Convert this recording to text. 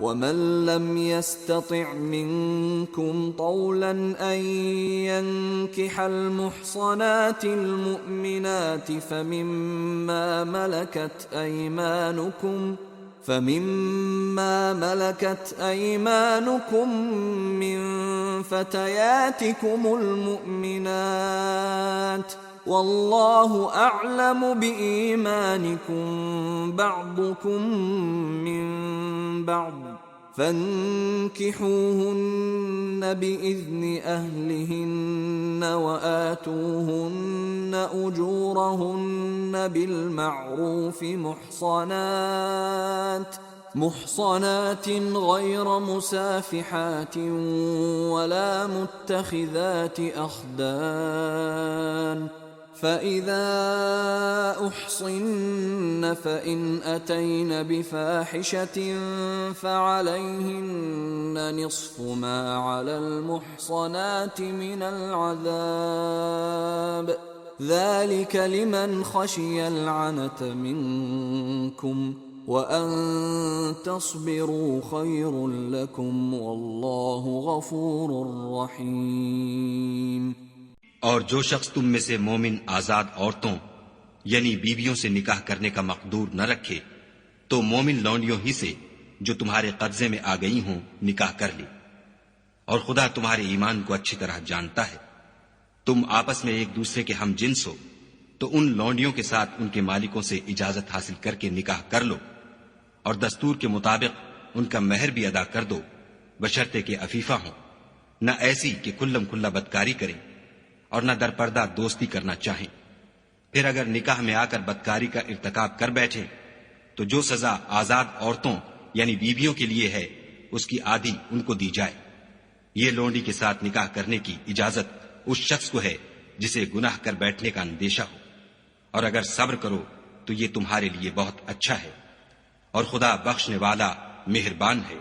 ومن لم يستطع منكم طولا أن ينكح المحصنات المؤمنات فمما ملكت أيمانكم من فتياتكم المؤمنات والله أعلم بإيمانكم بعضكم من بعض فانكحوهن بإذن أهلهن وآتوهن أجورهن بالمعروف محصنات غير مسافحات ولا متخذات أخدان فإذا أحصن فإن أتين بفاحشة فعليهن نصف ما على المحصنات من العذاب ذلك لمن خشي العنة منكم وأن تصبروا خير لكم والله غفور رحیم۔ اور جو شخص تم میں سے مومن آزاد عورتوں یعنی بیویوں سے نکاح کرنے کا مقدور نہ رکھے تو مومن لونڈیوں ہی سے جو تمہارے قبضے میں آ گئی ہوں نکاح کر لی، اور خدا تمہارے ایمان کو اچھی طرح جانتا ہے۔ تم آپس میں ایک دوسرے کے ہم جنس ہو تو ان لونڈیوں کے ساتھ ان کے مالکوں سے اجازت حاصل کر کے نکاح کر لو، اور دستور کے مطابق ان کا مہر بھی ادا کر دو، بشرطے کہ عفیفہ ہوں، نہ ایسی کہ کھلم کھلا بدکاری کریں اور نہ در پردہ دوستی کرنا چاہیں۔ پھر اگر نکاح میں آ کر بدکاری کا ارتکاب کر بیٹھے تو جو سزا آزاد عورتوں یعنی بیویوں کے لیے ہے اس کی آدھی ان کو دی جائے۔ یہ لونڈی کے ساتھ نکاح کرنے کی اجازت اس شخص کو ہے جسے گناہ کر بیٹھنے کا اندیشہ ہو، اور اگر صبر کرو تو یہ تمہارے لیے بہت اچھا ہے، اور خدا بخشنے والا مہربان ہے۔